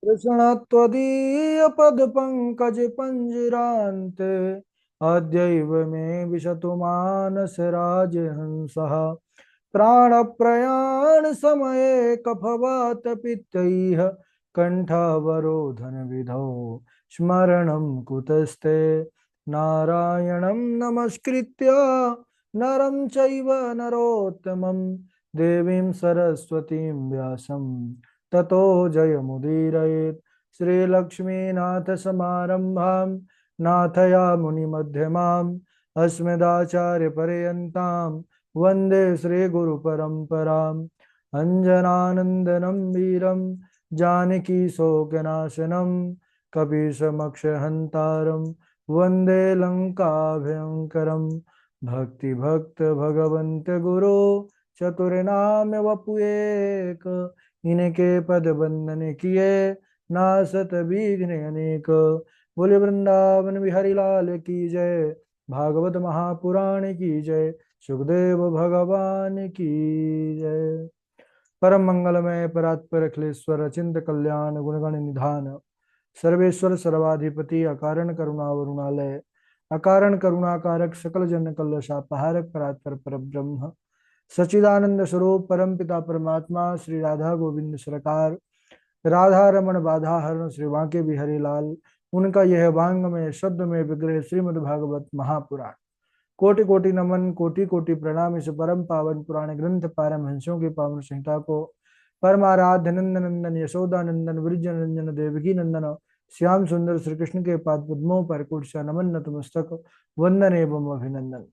कृष्ण त्वदीय पद पंकज पंजरान्ते अद्यैव मे विशतु मानस राजहंसः प्राण प्रयाण समये कफवात पित्तैः कंठावरोधन विधौ स्मरणं कुतस्ते नारायणं नमस्कृत्य नरं चैव नरोत्तमं देवीं सरस्वतीं व्यासं ततो जयमुदीरयेत् श्रीलक्ष्मीनाथ समारंभां नाथया मुनिमध्यमाम् अस्मदाचार्यपर्यन्तां वन्दे श्रीगुरुपरम्पराम् अञ्जनानन्दनं वीरं जानकी शोकनाशनं कपीशमक्षहन्तारं वन्दे लङ्काभयङ्करं भक्तिभक्त भगवन्त गुरो चतुर्नाम वपुएक इनके पद बंदन किए नासत विघ्न अनेक। बोले वृंदावन बिहारी लाल की जय। भागवत महापुराण की जय। सुखदेव भगवान की जय। परम मंगलमय परात्पर अखिलेश्वर अचिंत कल्याण गुणगण निधान सर्वेश्वर सर्वाधिपति अकारण करुणा वरुणालय अकारण करुणाकारक सकल जन कल्लशापहारक परात्पर परब्रह्म सच्चिदानंद स्वरूप परम पिता परमात्मा श्री राधा गोविंद सरकार राधा रमण बाधा हरण श्री बांके बिहारी लाल उनका यह वांग में शब्द में विग्रह श्रीमद् भागवत महापुराण कोटि कोटि नमन कोटि कोटि प्रणाम। इस परम पावन पुराण ग्रंथ पारमहंसों की पावन संहिता को परमाराध्य नंदन नंदन यशोदा नंदन वृज नंदन देवकी नंदन श्याम सुंदर श्री कृष्ण के पाद पद्मों पर कुर्सा नमन नतमस्तक वंदन एवं अभिनंदन।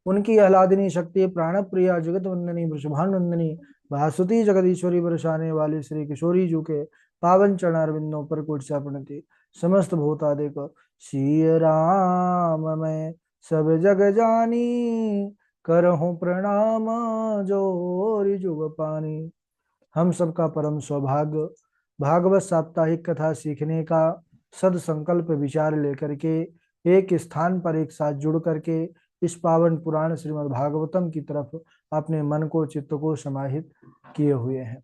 उनकी आह्लादिनी शक्ति प्राण प्रिया जगत वंदनी वृषभानुनंदनी भासुती जगदीश्वरी बरसाने वाली श्री किशोरी जू के पावन चरणारविंदों पर कुर्सा प्रणति समस्त भूतादिक श्री राम मैं सब जग जानी करहूं प्रणाम जोरी जुग पानी। हम सबका परम सौभाग्य भागवत साप्ताहिक कथा सीखने का सद संकल्प विचार लेकर के एक स्थान पर एक साथ जुड़ करके इस पावन पुराण श्रीमद् भागवतम की तरफ अपने मन को चित्त को समाहित किए हुए हैं।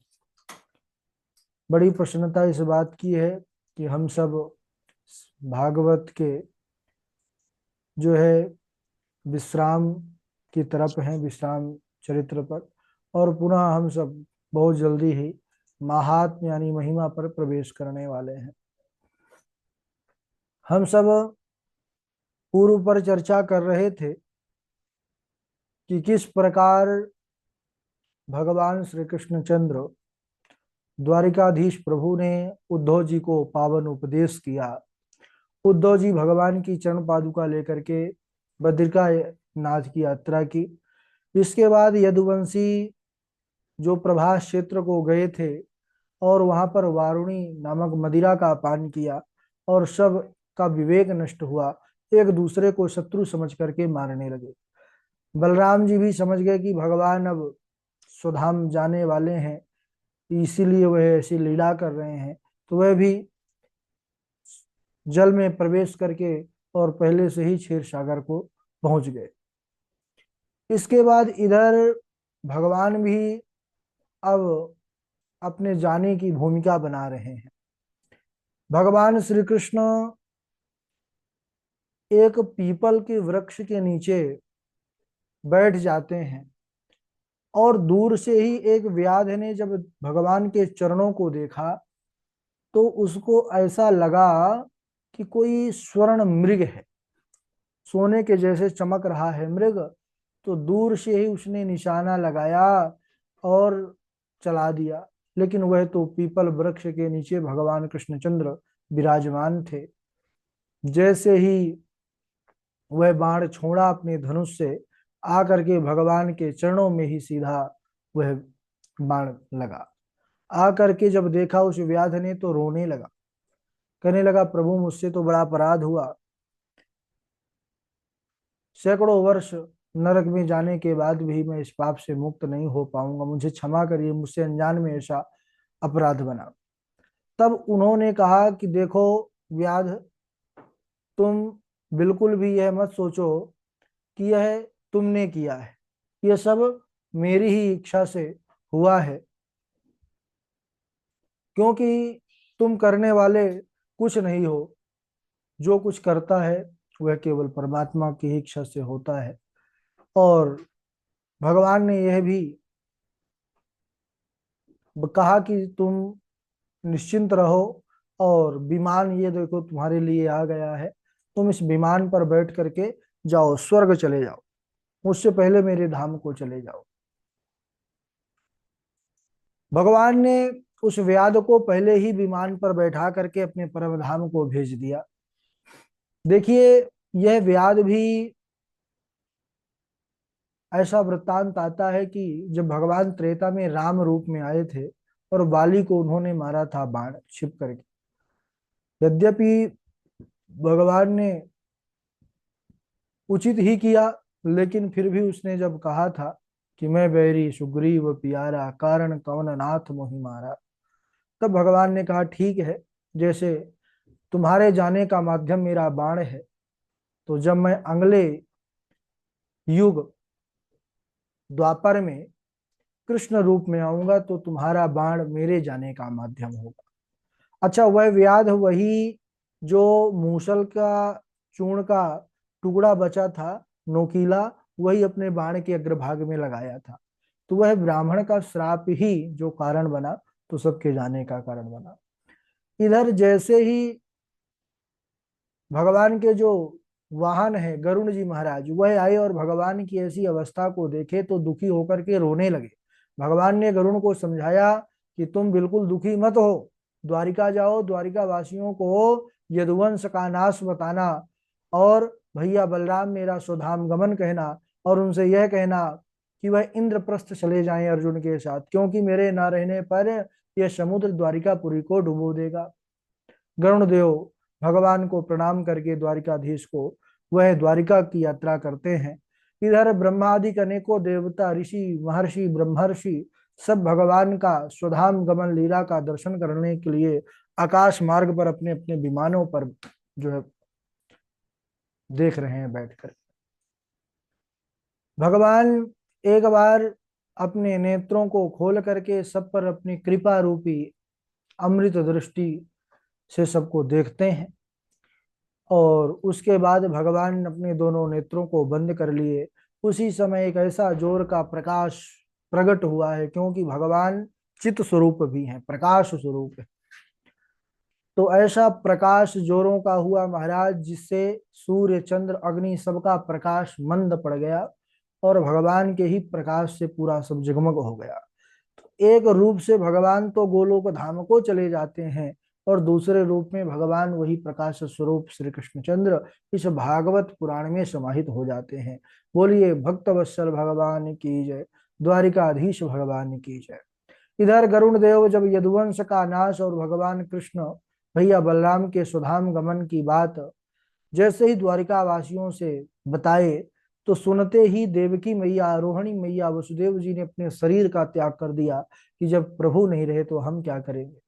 बड़ी प्रसन्नता इस बात की है कि हम सब भागवत के जो है विश्राम की तरफ हैं, विश्राम चरित्र पर, और पुनः हम सब बहुत जल्दी ही महात्म यानी महिमा पर प्रवेश करने वाले हैं। हम सब पूर्व पर चर्चा कर रहे थे कि किस प्रकार भगवान श्री कृष्णचंद्र द्वारिकाधीश प्रभु ने उद्धव जी को पावन उपदेश किया। उद्धव जी भगवान की चरण पादुका लेकर के बद्रिका नाथ की यात्रा की। इसके बाद यदुवंशी जो प्रभास क्षेत्र को गए थे और वहां पर वारुणी नामक मदिरा का पान किया और सब का विवेक नष्ट हुआ, एक दूसरे को शत्रु समझ करके मारने लगे। बलराम जी भी समझ गए कि भगवान अब स्वधाम जाने वाले हैं, इसीलिए वह ऐसी लीला कर रहे हैं, तो वह भी जल में प्रवेश करके और पहले से ही क्षीर सागर को पहुंच गए। इसके बाद इधर भगवान भी अब अपने जाने की भूमिका बना रहे हैं। भगवान श्री कृष्ण एक पीपल के वृक्ष के नीचे बैठ जाते हैं और दूर से ही एक व्याध ने जब भगवान के चरणों को देखा तो उसको ऐसा लगा कि कोई स्वर्ण मृग है, सोने के जैसे चमक रहा है मृग। तो दूर से ही उसने निशाना लगाया और चला दिया, लेकिन वह तो पीपल वृक्ष के नीचे भगवान कृष्णचंद्र विराजमान थे। जैसे ही वह बाण छोड़ा अपने धनुष से, आकर के भगवान के चरणों में ही सीधा वह बाण लगा। आकर के जब देखा उस व्याध ने तो रोने लगा, कहने लगा प्रभु मुझसे तो बड़ा अपराध हुआ, सैकड़ों वर्ष नरक में जाने के बाद भी मैं इस पाप से मुक्त नहीं हो पाऊंगा, मुझे क्षमा करिए, मुझसे अनजान में ऐसा अपराध बना। तब उन्होंने कहा कि देखो व्याध, तुम बिल्कुल भी यह मत सोचो कि यह तुमने किया है, यह सब मेरी ही इच्छा से हुआ है, क्योंकि तुम करने वाले कुछ नहीं हो, जो कुछ करता है वह केवल परमात्मा की ही इच्छा से होता है। और भगवान ने यह भी कहा कि तुम निश्चिंत रहो, और विमान ये देखो तुम्हारे लिए आ गया है, तुम इस विमान पर बैठ करके जाओ, स्वर्ग चले जाओ, मुझसे पहले मेरे धाम को चले जाओ। भगवान ने उस व्याध को पहले ही विमान पर बैठा करके अपने परम धाम को भेज दिया। देखिए, यह व्याध भी, ऐसा वृत्तांत आता है कि जब भगवान त्रेता में राम रूप में आए थे और बाली को उन्होंने मारा था बाण छिप करके, यद्यपि भगवान ने उचित ही किया, लेकिन फिर भी उसने जब कहा था कि मैं बैरी सुग्रीव पियारा, कारण कवन नाथ मोहि मारा, तब भगवान ने कहा ठीक है, जैसे तुम्हारे जाने का माध्यम मेरा बाण है, तो जब मैं अगले युग द्वापर में कृष्ण रूप में आऊंगा तो तुम्हारा बाण मेरे जाने का माध्यम होगा। अच्छा, वह व्याध वही जो मूसल का चूर्ण का टुकड़ा बचा था नोकीला, वही अपने बाण के अग्रभाग में लगाया था। तो वह ब्राह्मण का श्राप ही जो कारण बना, तो सबके जाने का कारण बना। इधर जैसे ही भगवान के जो वाहन है गरुण जी महाराज, वह आए और भगवान की ऐसी अवस्था को देखे तो दुखी होकर के रोने लगे। भगवान ने गरुण को समझाया कि तुम बिल्कुल दुखी मत हो, द्वारिका जाओ, द्वारिका वासियों को यदुवंश का नाश बताना, और भैया बलराम मेरा स्वधाम गमन कहना, और उनसे यह कहना कि वह इंद्रप्रस्थ चले जाएं अर्जुन के साथ, क्योंकि मेरे न रहने पर यह समुद्र द्वारिकापुरी को डुबो देगा। गरुण देव भगवान को प्रणाम करके द्वारिकाधीश को वह द्वारिका की यात्रा करते हैं। इधर ब्रह्मादि अनेकों देवता, ऋषि, महर्षि, ब्रह्मर्षि सब भगवान का स्वधाम गमन लीला का दर्शन करने के लिए आकाश मार्ग पर अपने अपने विमानों पर जो है देख रहे हैं बैठकर। भगवान एक बार अपने नेत्रों को खोल करके सब पर अपनी कृपा रूपी अमृत दृष्टि से सबको देखते हैं, और उसके बाद भगवान अपने दोनों नेत्रों को बंद कर लिए। उसी समय एक ऐसा जोर का प्रकाश प्रकट हुआ है, क्योंकि भगवान चित स्वरूप भी हैं, प्रकाश स्वरूप है। तो ऐसा प्रकाश जोरों का हुआ महाराज, जिससे सूर्य चंद्र अग्नि सबका प्रकाश मंद पड़ गया, और भगवान के ही प्रकाश से पूरा सब जगमग हो गया। तो एक रूप से भगवान तो गोलोक धाम को चले जाते हैं, और दूसरे रूप में भगवान वही प्रकाश स्वरूप श्री कृष्णचंद्र इस भागवत पुराण में समाहित हो जाते हैं। बोलिए भक्त वत्सल भगवान की जय, द्वारिकाधीश भगवान की जय। इधर गरुण देव जब यदुवंश का नाश और भगवान कृष्ण भैया बलराम के सुधाम गमन की बात जैसे ही द्वारिका वासियों से बताए, तो सुनते ही देवकी मैया, रोहिणी मैया, वसुदेव जी ने अपने शरीर का त्याग कर दिया कि जब प्रभु नहीं रहे तो हम क्या करेंगे।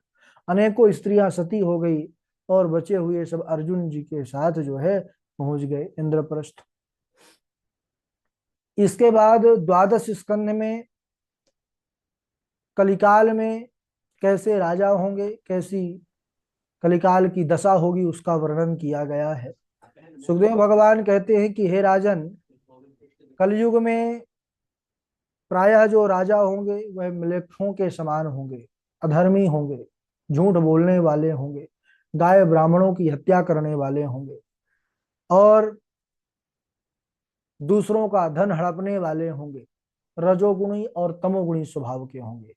अनेकों स्त्रियां सती हो गई, और बचे हुए सब अर्जुन जी के साथ जो है पहुंच गए इंद्रप्रस्थ। इसके बाद द्वादश स्कंध में कलिकाल में कैसे राजा होंगे, कैसी कलिकाल की दशा होगी, उसका वर्णन किया गया है। सुखदेव भगवान कहते हैं कि हे राजन, कलयुग में प्रायः जो राजा होंगे वह मलेच्छों के समान होंगे, अधर्मी होंगे, झूठ बोलने वाले होंगे, गाय ब्राह्मणों की हत्या करने वाले होंगे, और दूसरों का धन हड़पने वाले होंगे, रजोगुणी और तमोगुणी स्वभाव के होंगे।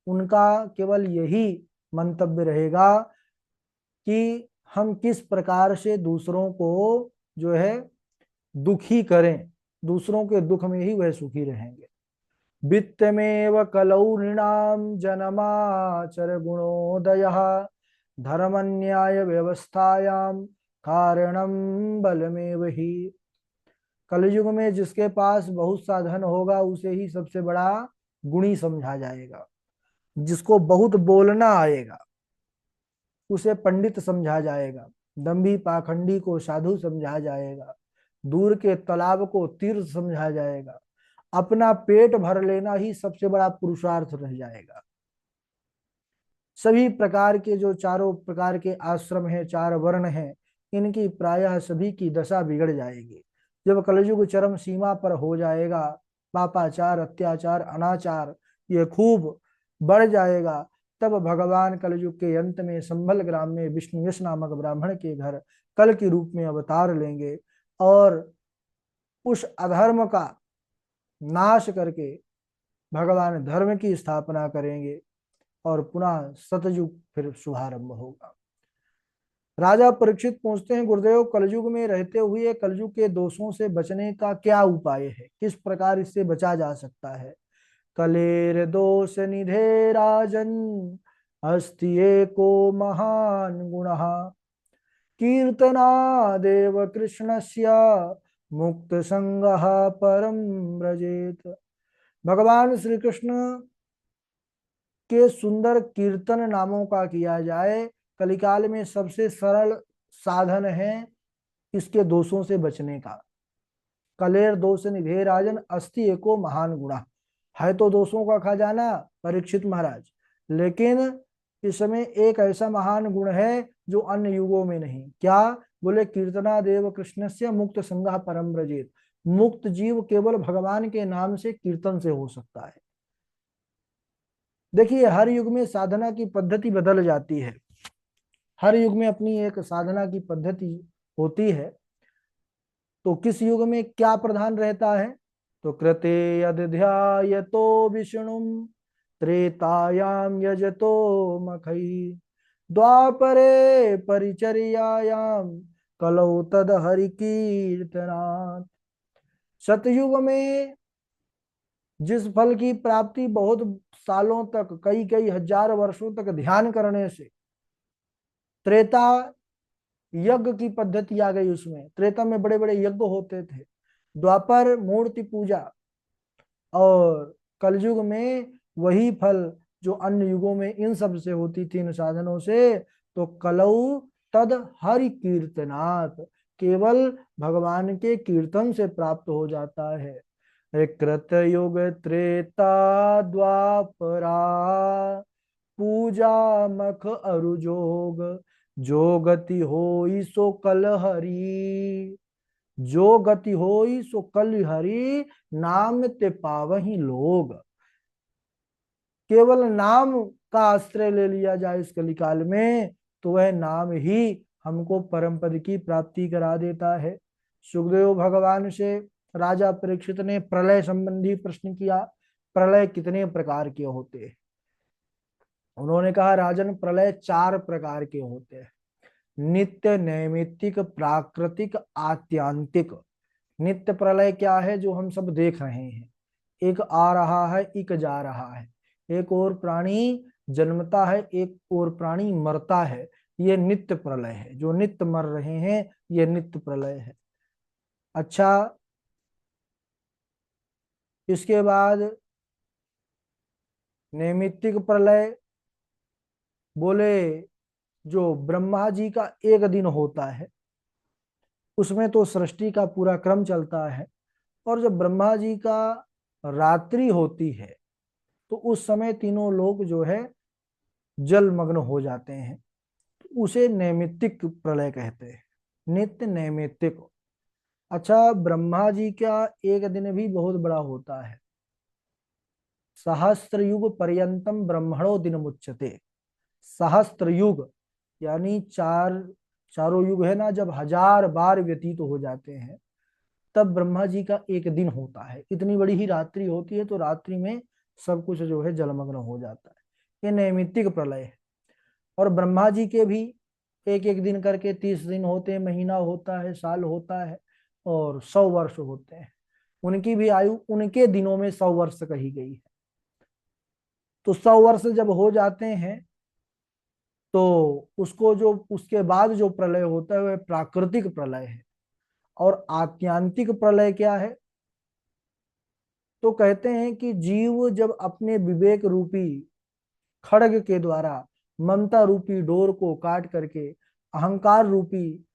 उनका केवल यही मंतव्य रहेगा कि हम किस प्रकार से दूसरों को जो है दुखी करें, दूसरों के दुख में ही वह सुखी रहेंगे। वित्तमेव कलौ नृणाम जन्माचर गुणोदय, धर्मन्याय व्यवस्थायाम कारणम बलमेव ही। कलयुग में जिसके पास बहुत सा धन होगा उसे ही सबसे बड़ा गुणी समझा जाएगा, जिसको बहुत बोलना आएगा उसे पंडित समझा जाएगा, दंभी पाखंडी को साधु समझा जाएगा, दूर के तालाब को तीर्थ समझा जाएगा, अपना पेट भर लेना ही सबसे बड़ा पुरुषार्थ रह जाएगा। सभी प्रकार के जो चारों प्रकार के आश्रम हैं, चार वर्ण हैं, इनकी प्रायः सभी की दशा बिगड़ जाएगी। जब कलयुग चरम सीमा पर हो जाएगा, पापाचार, अत्याचार, अनाचार ये खूब बढ़ जाएगा, तब भगवान कलयुग के अंत में संभल ग्राम में विष्णु यश नामक ब्राह्मण के घर कल के रूप में अवतार लेंगे और उस अधर्म का नाश करके भगवान धर्म की स्थापना करेंगे और पुनः सतयुग फिर शुभारंभ होगा। राजा परीक्षित पूछते हैं, गुरुदेव कलयुग में रहते हुए कलयुग के दोषों से बचने का क्या उपाय है, किस प्रकार इससे बचा जा सकता है? कलेर दोष निधे राजन अस्ति एको महान गुणः कीर्तनादेव कृष्णस्य मुक्त संगः परम व्रजेत। भगवान श्री कृष्ण के सुंदर कीर्तन नामों का किया जाए। कलिकाल में सबसे सरल साधन है इसके दोषों से बचने का। कलेर दोष निधे राजन अस्ति एको महान गुणा, है तो दोषों का खजाना परीक्षित महाराज, लेकिन इस समय एक ऐसा महान गुण है जो अन्य युगों में नहीं। क्या? बोले कीर्तना देव कृष्ण से मुक्त संगा परम ब्रजेत। मुक्त जीव केवल भगवान के नाम से कीर्तन से हो सकता है। देखिए हर युग में साधना की पद्धति बदल जाती है, हर युग में अपनी एक साधना की पद्धति होती है। तो किस युग में क्या प्रधान रहता है? तो कृते यदध्यायतो विष्णुम त्रेतायाम यजतो मखई द्वापरे परिचर्यायाम कलौ तद हरि कीर्तनात्। सतयुग में जिस फल की प्राप्ति बहुत सालों तक, कई कई हजार वर्षों तक ध्यान करने से, त्रेता यज्ञ की पद्धति आ गई, उसमें त्रेता में बड़े बड़े यज्ञ होते थे, द्वापर मूर्ति पूजा, और कलयुग में वही फल जो अन्य युगों में इन सब से होती थी, इन साधनों से। तो कलऊ तद हरि कीर्तनात्, केवल भगवान के कीर्तन से प्राप्त हो जाता है। कृत युग त्रेता द्वापरा पूजा मख अरु जोग, जो गति होई सो कल हरि, जो गति होई सो कल हरि, नाम ते पावही लोग। केवल नाम का आश्रय ले लिया जाए इस कलिकाल में तो वह नाम ही हमको परम पद की प्राप्ति करा देता है। सुखदेव भगवान से राजा परीक्षित ने प्रलय संबंधी प्रश्न किया, प्रलय कितने प्रकार के होते हैं? उन्होंने कहा, राजन प्रलय चार प्रकार के होते हैं, नित्य, नैमित्तिक, प्राकृतिक, आत्यांतिक। नित्य प्रलय क्या है? जो हम सब देख रहे हैं, एक आ रहा है, एक जा रहा है, एक और प्राणी जन्मता है, एक और प्राणी मरता है, ये नित्य प्रलय है। जो नित्य मर रहे हैं ये नित्य प्रलय है। अच्छा, इसके बाद नैमित्तिक प्रलय, बोले जो ब्रह्मा जी का एक दिन होता है, उसमें तो सृष्टि का पूरा क्रम चलता है, और जब ब्रह्मा जी का रात्रि होती है तो उस समय तीनों लोग जो है जलमग्न हो जाते हैं, तो उसे नैमित्तिक प्रलय कहते हैं, नित्य नैमित्तिक। अच्छा, ब्रह्मा जी का एक दिन भी बहुत बड़ा होता है, सहस्त्र युग पर्यंतम ब्रह्मणो दिन मुच्यते। सहस्त्र युग यानी चारों युग है ना, जब 1000 बार व्यतीत हो जाते हैं तब ब्रह्मा जी का एक दिन होता है। इतनी बड़ी ही रात्रि होती है, तो रात्रि में सब कुछ जो है जलमग्न हो जाता है। ये नैमित्तिक प्रलय है। और ब्रह्मा जी के भी एक एक दिन करके 30 दिन होते हैं, महीना होता है, साल होता है, और 100 वर्ष होते हैं। उनकी भी आयु उनके दिनों में 100 वर्ष कही गई है। तो 100 वर्ष जब हो जाते हैं तो उसको जो उसके बाद जो प्रलय होता है वह प्राकृतिक प्रलय है। और आत्यांतिक प्रलय क्या है? तो कहते हैं कि जीव जब अपने विवेक रूपी खड्ग के द्वारा ममता रूपी डोर को काट करके, अहंकार रूपी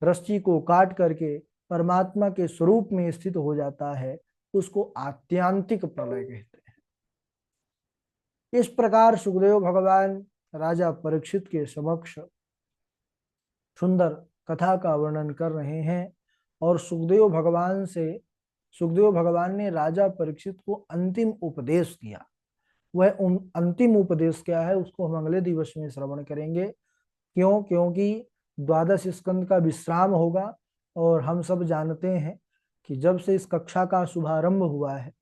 रस्सी को काट करके परमात्मा के स्वरूप में स्थित हो जाता है, उसको आत्यांतिक प्रलय कहते हैं। इस प्रकार सुखदेव भगवान राजा परीक्षित के समक्ष सुंदर कथा का वर्णन कर रहे हैं। और सुखदेव भगवान ने राजा परीक्षित को अंतिम उपदेश दिया। वह अंतिम उपदेश क्या है उसको हम अगले दिवस में श्रवण करेंगे। क्यों? क्योंकि द्वादश स्कंद का विश्राम होगा। और हम सब जानते हैं कि जब से इस कक्षा का शुभारंभ हुआ है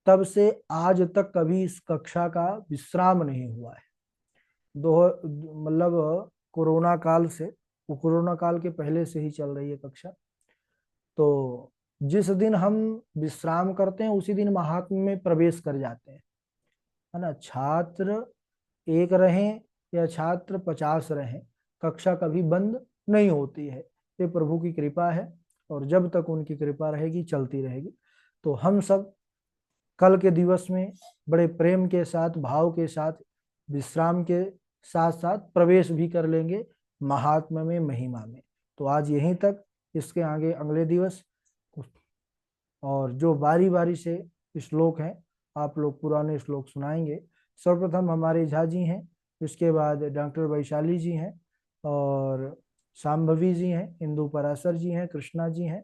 तब से आज तक कभी इस कक्षा का विश्राम नहीं हुआ है। दो मतलब कोरोना काल के पहले से ही चल रही है कक्षा। तो जिस दिन हम विश्राम करते हैं उसी दिन महात्म्य में प्रवेश कर जाते हैं, है ना। छात्र एक रहें या छात्र 50 रहें, कक्षा कभी बंद नहीं होती है। ये प्रभु की कृपा है और जब तक उनकी कृपा रहेगी चलती रहेगी। तो हम सब कल के दिवस में बड़े प्रेम के साथ, भाव के साथ, विश्राम के साथ साथ प्रवेश भी कर लेंगे महात्मा में, महिमा में। तो आज यहीं तक, इसके आगे अगले दिवस। और जो बारी बारी से श्लोक हैं आप लोग पुराने श्लोक सुनाएंगे। सर्वप्रथम हमारे झा जी हैं, उसके बाद डॉक्टर वैशाली जी हैं, और शाम्भवी जी हैं, इंदु पराशर जी हैं, कृष्णा जी हैं,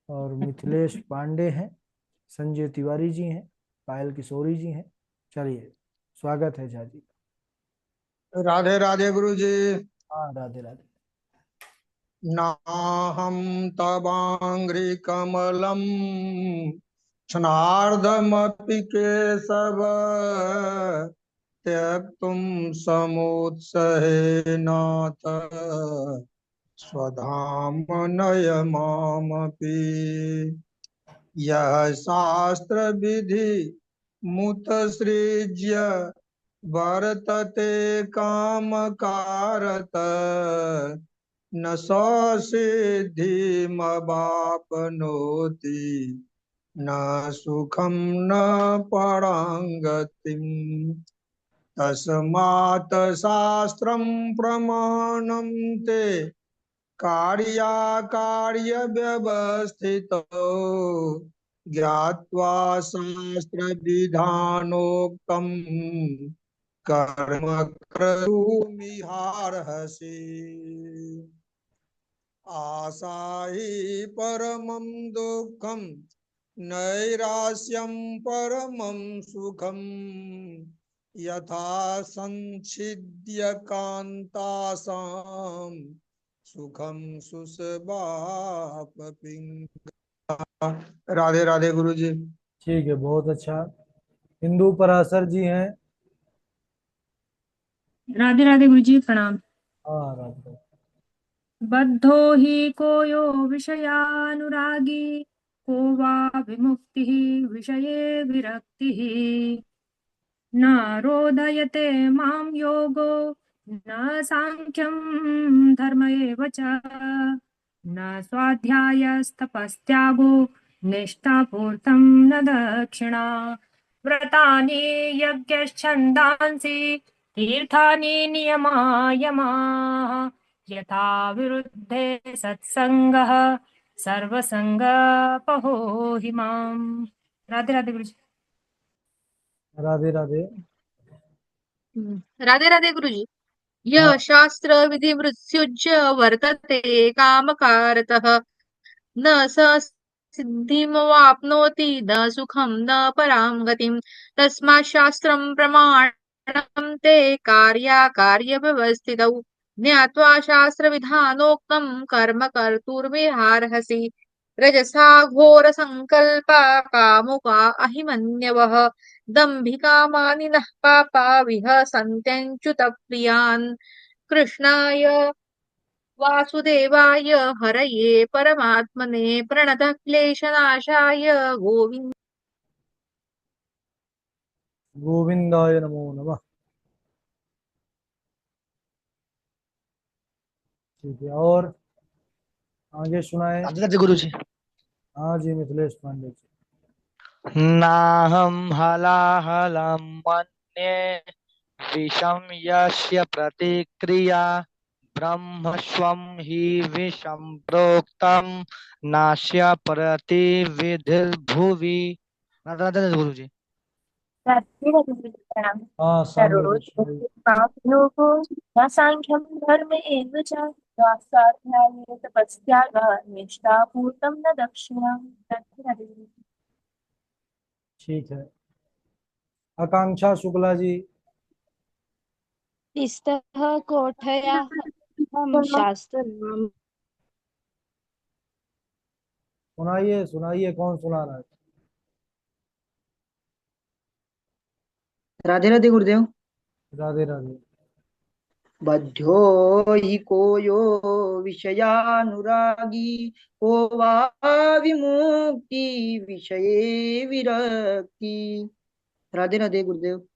और मिथिलेश पांडे हैं, संजय तिवारी जी हैं, पायल किशोरी जी हैं। चलिए, स्वागत है झा जी। राधे राधे गुरु जी। हाँ, राधे राधे। नाहं तवाङ्घ्रिकमलं क्षणार्धमपि केशव त्यक्तुं समुत्सहेनाथ स्वधामनय मामपि। यः शास्त्रविधि मुतसृज्य वर्तते कामकारत न स सिद्धिमवाप्नोति न सुखं न पराङ्गतिम्। तस्मात् शास्त्रं प्रमाणं ते कार्याकार्यव्यवस्थितौ ज्ञात्वा शास्त्रविधानोक्तं कर्म कर्तुमिहार्हसि। आशा हि परमं दुःखं नैराश्यं परमं सुखं यथा संच्छिद्य कान्तासां सुखम सुसबापिंगा। राधे राधे गुरु जी। ठीक है, बहुत अच्छा। इंदु पराशर जी हैं। राधे राधे गुरु जी, प्रणाम। हाँ, राधे राधे। बद्धो हि को यो विषयानुरागी को वा विमुक्तिः विषये विरक्तिः न रोधयते मां योगो न सांख्यं धर्म एव च न स्वाध्यायस्तपस्त्यागो निष्ठापूर्तं न दक्षिणा व्रतानि यज्ञश्छन्दांसि तीर्थानि नियमायमाः यथा विरुद्धे सत्संगः सर्वसंगपहो हि माम्। राधे राधे गुरु जी। राधे राधे। राधे राधे गुरुजी। हाँ, यः शास्त्र विधि मृत्युज्य वर्तते कामकारतः न स सिद्धिमवाप्नोति न सुखं न परां गतिम्। तस्मात् शास्त्रं प्रमाणं ते कार्याकार्यव्यवस्थितौ ज्ञात्वा शास्त्रविधानोक्तं कर्म कर्तुर्विहार्हसि। रजसा घोरसङ्कल्पा कामुका अहिमन्यवः दम्भिकामानिनः पापा विहसन्त्यञ्च्युतप्रियान्। कृष्णाय वासुदेवाय हरये परमात्मने प्रणतः क्लेशनाशाय गोविन्द। गोविंदाय नमो नमः। ठीक है, और आगे सुनाए। राधे राधे गुरु जी। हाँ जी, मिथिलेश पांडे जी। नाहं हलाहलं मन्ये विषं यस्य प्रतिक्रिया ब्रह्मस्वं हि विषं प्रोक्तं नास्य प्रतिविधिर्भुवि। राधे राधे गुरु जी। राधे राधे गुरुजी प्रणाम। हाँ सामने सरोज कुछ नहीं। पावलोको न सांख्यं धर्म एव च स्वाध्याये तपस्यागा निष्ठा पूर्णं न दक्षिणा। राधे राधे गुरुजी। ठीक है। आकांक्षा शुक्ला जी। इस्तः कोठयाः शास्त्रनाम सुनाइए सुनाइए, कौन सुना रहा है? राधे राधे गुरुदेव। राधे राधे। बद्धो हि को यो विषयानुरागी को वा विमुक्ति विषये विरक्ति। राधे राधे गुरुदेव।